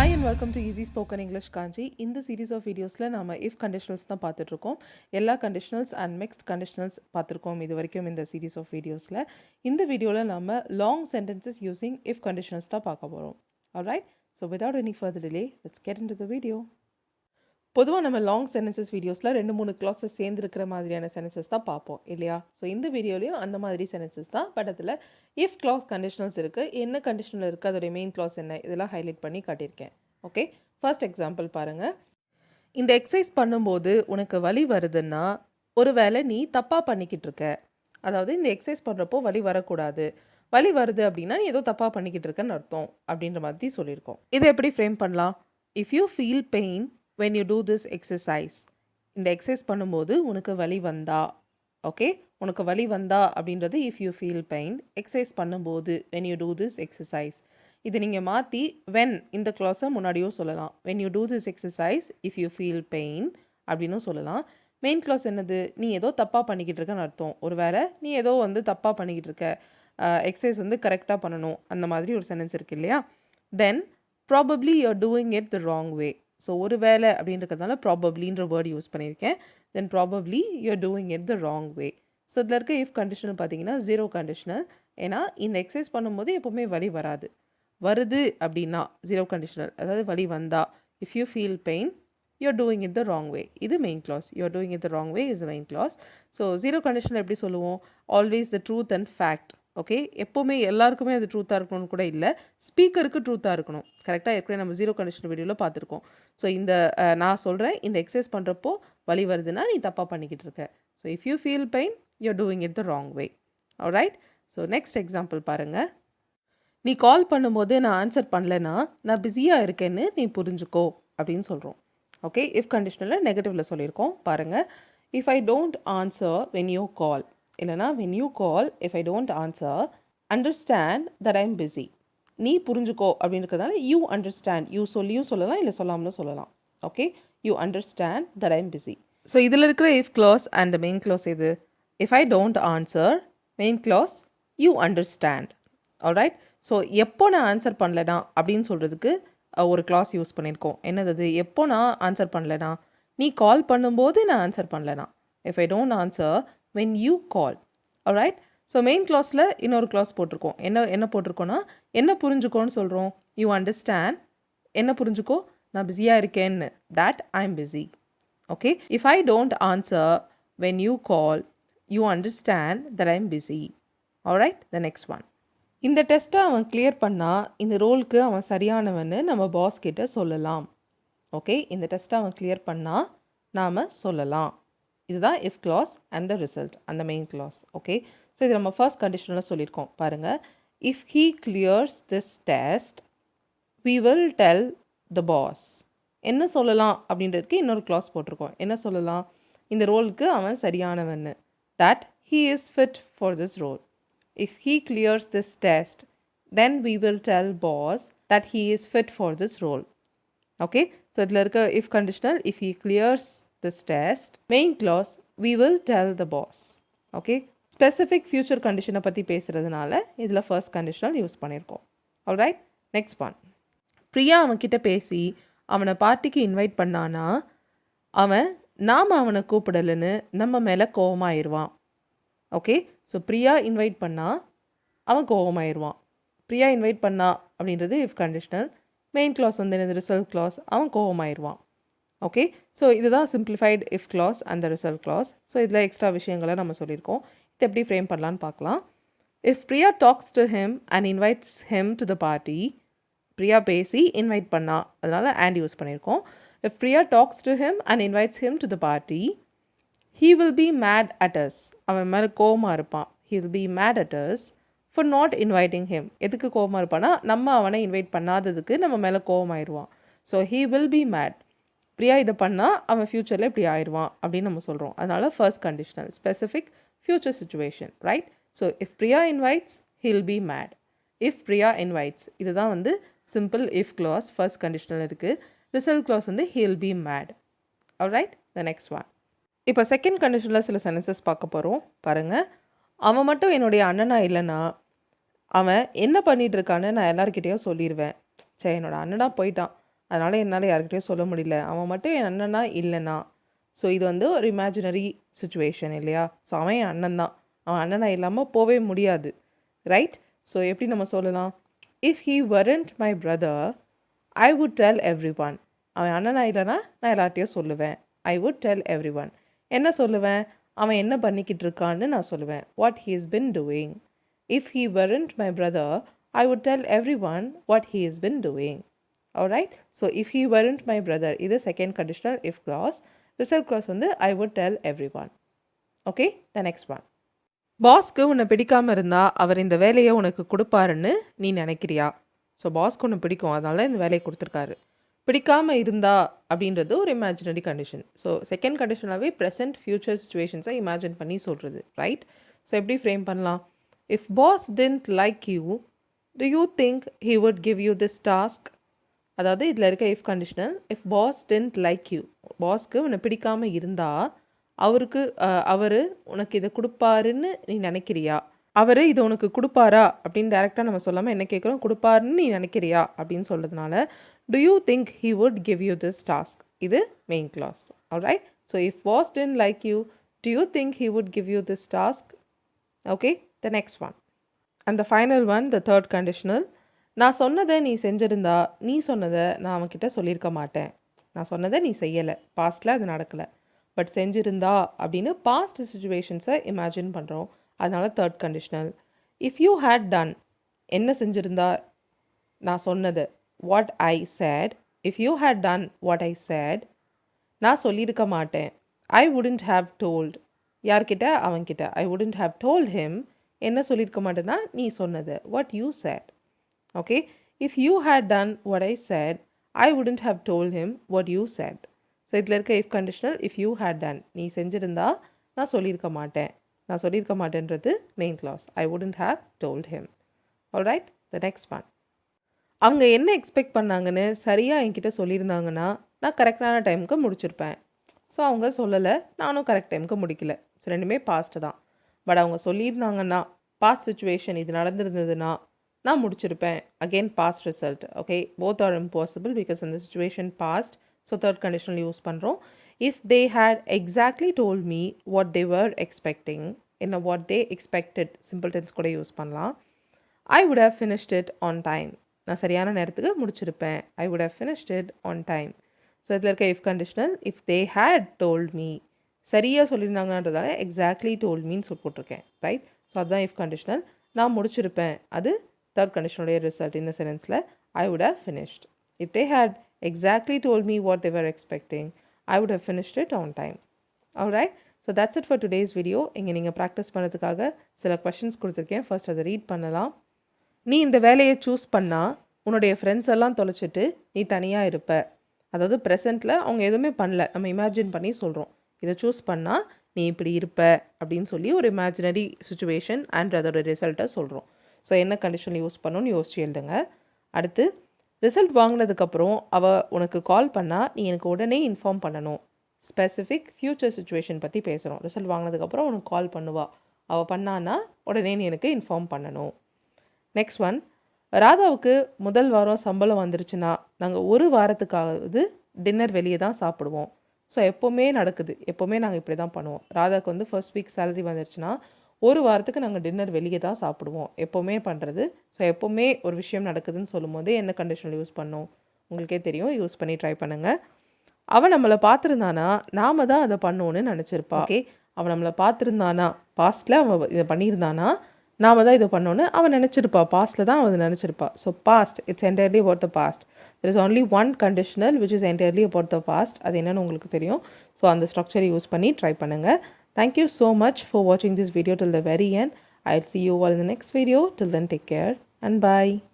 Hi and welcome to Easy Spoken English Kanchi. இந்த series of videosல நாம if conditionals தான் பார்த்துட்டு இருக்கோம். எல்லா conditionals and mixed conditionals பார்த்திருக்கோம் இது வரைக்கும் இந்த series of videosல. இந்த வீடியோல நாம long sentences using if conditionals தான் பார்க்க போறோம். Alright? So without any further delay, let's get into the video. பொதுவாக நம்ம லாங் சென்டென்சஸ் வீடியோஸில் 2-3 கிளாஸஸ் சேர்ந்துருக்கிற மாதிரியான சென்டென்சஸ் தான் பார்ப்போம் இல்லையா? ஸோ இந்த வீடியோலையும் அந்த மாதிரி சென்டென்சஸ் தான். பட் அதில் இஃப் கிளாஸ் கண்டிஷனல்ஸ் இருக்குது, என்ன கண்டிஷனல் இருக்குது, அதோடைய மெயின் கிளாஸ் என்ன, இதெல்லாம் ஹைலைட் பண்ணி காட்டியிருக்கேன். ஓகே, ஃபர்ஸ்ட் எக்ஸாம்பிள் பாருங்கள். இந்த எக்ஸசைஸ் பண்ணும்போது உனக்கு வலி வருதுன்னா ஒருவேளை நீ தப்பாக பண்ணிக்கிட்டு இருக்க. அதாவது இந்த எக்ஸசைஸ் பண்ணுறப்போ வலி வரக்கூடாது, வலி வருது அப்படின்னா நீ ஏதோ தப்பாக பண்ணிக்கிட்டு இருக்கன்னு அர்த்தம் அப்படின்ற மாதிரி சொல்லியிருக்கோம். இதை எப்படி ஃப்ரேம் பண்ணலாம்? If you feel pain when you do this exercise, இந்த எக்ஸசைஸ் பண்ணும்போது உனக்கு வலி வந்தா, ஓகே, உனக்கு வலி வந்தா அப்படின்றது if you feel pain. Exercise பண்ணும்போது when you do this exercise, இது நீங்கள் மாற்றி when இந்த கிளாஸை முன்னாடியும் சொல்லலாம். when you do this exercise if you feel pain அப்படின்னும் சொல்லலாம். மெயின் கிளாஸ் என்னது? நீ ஏதோ தப்பாக பண்ணிக்கிட்டு இருக்கன்னு அர்த்தம். ஒரு வேளை நீ ஏதோ தப்பாக பண்ணிக்கிட்டு இருக்க, எக்ஸசைஸ் கரெக்டாக பண்ணணும், அந்த மாதிரி ஒரு சென்டென்ஸ் இருக்குது இல்லையா? Then probably you're doing it the wrong way. So ஒரு வேலை அப்படின்றதுனால ப்ராபப்ளின்ற வேர்டு யூஸ் பண்ணியிருக்கேன். Then probably you're doing it the wrong way. So இதில் இருக்க இஃப் கண்டிஷனல் பார்த்தீங்கன்னா ஜீரோ கண்டிஷனல். ஏன்னா இந்த எக்ஸசைஸ் பண்ணும்போது எப்போவுமே வலி வராது. வருது அப்படின்னா ஜீரோ கண்டிஷனல், அதாவது வலி வந்தா. If you feel pain you're doing it the wrong way, இது main class. You're doing it the wrong way is the main class. So zero conditional எப்படி சொல்லுவோம்? Always the truth and fact. Okay, எப்போவுமே எல்லாருக்குமே அது ட்ரூத்தாக இருக்கணும்னு கூட இல்லை, ஸ்பீக்கருக்கு ட்ரூத்தாக இருக்கணும். கரெக்டாக ஏற்கனவே நம்ம ஜீரோ கண்டிஷன் வீடியோவில் பார்த்துருக்கோம். ஸோ இந்த நான் சொல்கிறேன், இந்த எக்ஸசைஸ் பண்ணுறப்போ வலி வருதுன்னா நீ தப்பாக பண்ணிக்கிட்டு இருக்க. So if you feel pain you're doing it the wrong way. Alright? So next example பாருங்கள். நீ கால் பண்ணும்போது நான் ஆன்சர் பண்ணலைன்னா நான் பிஸியாக இருக்கேன்னு நீ புரிஞ்சுக்கோ அப்படின்னு சொல்கிறோம். ஓகே, இஃப் கண்டிஷனில் நெகட்டிவில் சொல்லியிருக்கோம் பாருங்கள். If I don't answer when you call, இல்லைனா when you call, if I don't answer, understand that I'm busy. நீ புரிஞ்சுக்கோ அப்படின்றதுனால you understand, you சொல்லியும் சொல்லலாம், இல்லை சொல்லாமலும் சொல்லலாம். Okay, you understand that I'm busy. So இதில் இருக்கிற if clause and the main clause எது? if I don't answer, main clause, you understand. alright? So எப்போ நான் ஆன்சர் பண்ணலனா அப்படின்னு சொல்கிறதுக்கு ஒரு clause யூஸ் பண்ணியிருக்கோம். என்னது? எப்போ நான் ஆன்சர் பண்ணலனா, நீ கால் பண்ணும்போது நான் ஆன்சர் பண்ணலனா. if I don't answer when you call. alright? So main கிளாஸில் இன்னொரு கிளாஸ் போட்டிருக்கோம். என்ன போட்டிருக்கோன்னா, என்ன புரிஞ்சுக்கோன்னு சொல்கிறோம். யூ அண்டர்ஸ்டாண்ட், என்ன புரிஞ்சுக்கோ, நான் பிஸியாக இருக்கேன்னு, that I'm busy. Okay, if I don't answer when you call, you understand that I'm busy. alright? the next one. இந்த டெஸ்ட்டை அவன் கிளியர் பண்ணால் இந்த ரோலுக்கு அவன் சரியானவன்னு நம்ம பாஸ் கிட்ட சொல்லலாம். ஓகே, இந்த டெஸ்ட்டை அவன் கிளியர் பண்ணால் நாம் சொல்லலாம். இதுதான் if clause and the result, அந்த மெயின் கிளாஸ். ஓகே, ஸோ இது நம்ம ஃபர்ஸ்ட் கண்டிஷனில் சொல்லியிருக்கோம் பாருங்கள். If he clears this test we will tell the boss. என்ன சொல்லலாம் அப்படின்றதுக்கு இன்னொரு கிளாஸ் போட்டிருக்கோம். என்ன சொல்லலாம்? இந்த ரோலுக்கு அவன் சரியானவன்னு, that he is fit for this role. If he clears this test then we will tell boss that he is fit for this role. Okay, so இதில் இருக்க if conditional, if he clears this test, main clause, we will tell the boss. okay, specific future condition பற்றி பேசுகிறதுனால இதில் first conditional use பண்ணியிருக்கோம். alright, next one. Priya அவன்கிட்ட பேசி அவனை பார்ட்டிக்கு இன்வைட் பண்ணானா நாம் அவனை கூப்பிடலன்னு நம்ம மேலே கோவமாயிருவான். ஓகே, ஸோ பிரியா இன்வைட் பண்ணால் அவன் கோவமாயிருவான். பிரியா இன்வைட் பண்ணா அப்படின்றது இஃப் கண்டிஷனல். மெயின் கிளாஸ் என்னது? Result clause. அவன் கோவமாயிருவான். ஓகே, ஸோ இதுதான் simplified if clause and the result clause. So இதில் எக்ஸ்ட்ரா விஷயங்களை நம்ம சொல்லியிருக்கோம். இது எப்படி ஃப்ரேம் பண்ணலான்னு பார்க்கலாம். If Priya talks to him and invites him to the party, Priya பேசி இன்வைட் பண்ணா, அதனால் அண்ட் யூஸ் பண்ணியிருக்கோம். If Priya talks to him and invites him to the party, he will be mad at us. அவன் மேலே கோவமாக இருப்பான். He will be mad at us for not inviting him. எதுக்கு கோவமாக இருப்பான்னா, நம்ம அவனை இன்வைட் பண்ணாததுக்கு நம்ம மேலே கோவமாயிருவான். So he will be mad. Priya இதை பண்ணால் அவன் ஃப்யூச்சரில் இப்படி ஆயிடுவான் அப்படின்னு நம்ம சொல்கிறோம். அதனால் first conditional, specific future situation. Right? So if Priya invites he'll be mad. If Priya invites, இதுதான் simple if clause. First conditional இருக்குது. Result clause he'll be mad. Alright, the next one. இப்போ செகண்ட் கண்டிஷனில் சில சென்டென்சஸ் பார்க்க போகிறோம் பாருங்கள். அவன் மட்டும் என்னுடைய அண்ணனா இல்லைன்னா அவன் என்ன பண்ணிகிட்டு இருக்கான்னு நான் எல்லாருக்கிட்டேயும் சொல்லிடுவேன். சரி, என்னோடய அண்ணனா போயிட்டான், அதனால் என்னால் யார்கிட்டயும் சொல்ல முடியல. அவன் மட்டும் என் அண்ணனா இல்லைனா. ஸோ இது வந்து ஒரு இமேஜினரி சிச்சுவேஷன் இல்லையா? ஸோ அவன் என் அண்ணன் தான். அவன் அண்ணனா இல்லாமல் போகவே முடியாது. ரைட்? ஸோ எப்படி நம்ம சொல்லலாம்? If he weren't my brother I would del every one. அவன் அண்ணனா இல்லைனா நான் எல்லார்ட்டையும் சொல்லுவேன். I would del every one. என்ன சொல்லுவேன்? அவன் என்ன பண்ணிக்கிட்டு இருக்கான்னு நான் சொல்லுவேன். What he is been doing. If he weren't my brother I would del every one what he is been doing. Alright? So if he weren't my brother, இது second conditional if clause. Result clause வந்து I would tell everyone. Okay? The next one. பாஸ்க்கு உன்னை பிடிக்காம இருந்தா அவர் இந்த வேலையை உனக்கு கொடுப்பாருன்னு நீ நினைக்கிறியா? ஸோ பாஸ்க்கு உன்னை பிடிக்கும், அதனால இந்த வேலையை கொடுத்துருக்காரு. பிடிக்காம இருந்தா அப்படின்றது ஒரு இமேஜினரி கண்டிஷன். ஸோ செகண்ட் கண்டிஷனாகவே ப்ரெசன்ட் ஃபியூச்சர் சுச்சுவேஷன்ஸை இமேஜின் பண்ணி சொல்கிறது. ரைட்? ஸோ எப்படி ஃப்ரேம் பண்ணலாம்? If boss didn't like you, do you think he would give you this task? அதாவது இதில் இருக்க if conditional, if boss didn't like you, பாஸ்க்கு உன்னை பிடிக்காமல் இருந்தால் அவர் உனக்கு இதை கொடுப்பாருன்னு நீ நினைக்கிறியா? அவர் இதை உனக்கு கொடுப்பாரா அப்படின்னு டேரெக்டாக நம்ம சொல்லாமல் என்ன கேட்குறோம்? கொடுப்பாருன்னு நீ நினைக்கிறியா அப்படின்னு சொல்கிறதுனால do you think he would give you this task, இது main class. Alright? So if boss didn't like you, do you think he would give you this task? Okay, the next one. And the final one, the third conditional. நான் சொன்னதை நீ செஞ்சுருந்தா நீ சொன்னதை நான் அவன்கிட்ட சொல்லியிருக்க மாட்டேன். நான் சொன்னதை நீ செய்யலை, பாஸ்டில் அது நடக்கலை. பட் செஞ்சுருந்தா அப்படின்னு பாஸ்ட் சுச்சுவேஷன்ஸை இமேஜின் பண்ணுறோம். அதனால third conditional. If you had done, என்ன செஞ்சுருந்தா நான் சொன்னது, what I said. If you had done what I said, நான் சொல்லியிருக்க மாட்டேன். I wouldn't have told. யார்கிட்ட? அவன்கிட்ட. I wouldn't have told him. என்ன சொல்லியிருக்க மாட்டேன்னா நீ சொன்னது, what you said. Okay, if you had done what I said, I wouldn't have told him what you said. So இதில் இருக்க if conditional, if you had done, நீ செஞ்சிருந்தா நான் சொல்லியிருக்க மாட்டேன். நான் சொல்லியிருக்க மாட்டேன்றது main clause. I wouldn't have told him. Alright, the next one. அவங்க என்ன எக்ஸ்பெக்ட் பண்ணாங்கன்னு சரியாக என்கிட்ட சொல்லியிருந்தாங்கன்னா நான் கரெக்டான டைமுக்கு முடிச்சிருப்பேன். ஸோ அவங்க சொல்லலை, நானும் கரெக்ட் டைமுக்கு முடிக்கல. ஸோ ரெண்டுமே பாஸ்ட்டு தான். பட் அவங்க சொல்லியிருந்தாங்கன்னா, பாஸ்ட் சுச்சுவேஷன் இது நடந்திருந்ததுன்னா நான் முடிச்சிருப்பேன். Again past result. Okay, both are impossible because இந்த situation past. So third conditional use பண்ணுறோம். If they had exactly told me what they were expecting, என்ன what they expected simple tense கூட use பண்ணலாம். I would have finished it on time. நான் சரியான நேரத்துக்கு முடிச்சிருப்பேன். I would have finished it on time. So இதில் இருக்க if conditional, if they had told me, சரியாக சொல்லியிருந்தாங்கன்றதால எக்ஸாக்ட்லி டோல்ட் மீன்னு சொல்லி போட்டிருக்கேன். ரைட்? ஸோ அதுதான் இஃப் கண்டிஷனல். நான் முடிச்சிருப்பேன், அது third conditional result in the sentence la I would have finished. If they had exactly told me what they were expecting, I would have finished it on time. Alright, so that's it for today's video. இங்கே நீங்கள் practice பண்ணுறதுக்காக சில questions கொடுத்துருக்கேன். First அதை read பண்ணலாம். நீ இந்த வேலையை சூஸ் பண்ணால் உன்னுடைய ஃப்ரெண்ட்ஸ் எல்லாம் தொலைச்சிட்டு நீ தனியாக இருப்ப. அதாவது ப்ரெசென்ட்டில் அவங்க எதுவுமே பண்ணல, நம்ம இமேஜின் பண்ணி சொல்கிறோம். இதை சூஸ் பண்ணால் நீ இப்படி இருப்ப அப்படின்னு சொல்லி ஒரு இமேஜினரி சுச்சுவேஷன் அண்ட் அதோட ரிசல்ட்டை சொல்கிறோம். ஸோ என்ன கண்டிஷன் யூஸ் பண்ணணும்னு யோசிச்சு எழுதுங்க. அடுத்து ரிசல்ட் வாங்கினதுக்கப்புறம் அவள் உனக்கு கால் பண்ணால் நீ எனக்கு உடனே இன்ஃபார்ம் பண்ணணும். ஸ்பெசிஃபிக் ஃப்யூச்சர் சுச்சுவேஷன் பற்றி பேசுகிறோம். ரிசல்ட் வாங்கினதுக்கப்புறம் உனக்கு கால் பண்ணுவா, அவள் பண்ணான்னா உடனே நீ எனக்கு இன்ஃபார்ம் பண்ணணும். நெக்ஸ்ட் ஒன், ராதாவுக்கு முதல் வாரம் சம்பளம் வந்துருச்சுன்னா நாங்கள் ஒரு வாரத்துக்காவது டின்னர் வெளியே தான் சாப்பிடுவோம். ஸோ எப்போவுமே நடக்குது, எப்போவுமே நாங்கள் இப்படி தான் பண்ணுவோம். ராதாவுக்கு வந்து ஃபர்ஸ்ட் வீக் சேலரி வந்துருச்சுன்னா ஒரு வாரத்துக்கு நாங்கள் டின்னர் வெளியே தான் சாப்பிடுவோம், எப்போவுமே பண்ணுறது. ஸோ எப்போவுமே ஒரு விஷயம் நடக்குதுன்னு சொல்லும் போது என்ன கண்டிஷனில் யூஸ் பண்ணோம் உங்களுக்கே தெரியும், யூஸ் பண்ணி ட்ரை பண்ணுங்கள். அவன் நம்மளை பார்த்துருந்தானா நாம் தான் அதை பண்ணோன்னு நினச்சிருப்பா. ஓகே, அவன் நம்மளை பார்த்துருந்தானா, பாஸ்ட்டில் அவன் இதை பண்ணியிருந்தானா நாம் தான் இதை பண்ணோன்னு அவன் நினச்சிருப்பா, பாஸ்ட்டில் தான் அவன் நினச்சிருப்பா. So past, it's entirely about the past. There is only one conditional which is entirely about the past. அது என்னென்னு உங்களுக்கு தெரியும். ஸோ அந்த ஸ்ட்ரக்சரை யூஸ் பண்ணி ட்ரை பண்ணுங்கள். Thank you so much for watching this video till the very end. I'll see you all in the next video. Till then, take care and bye.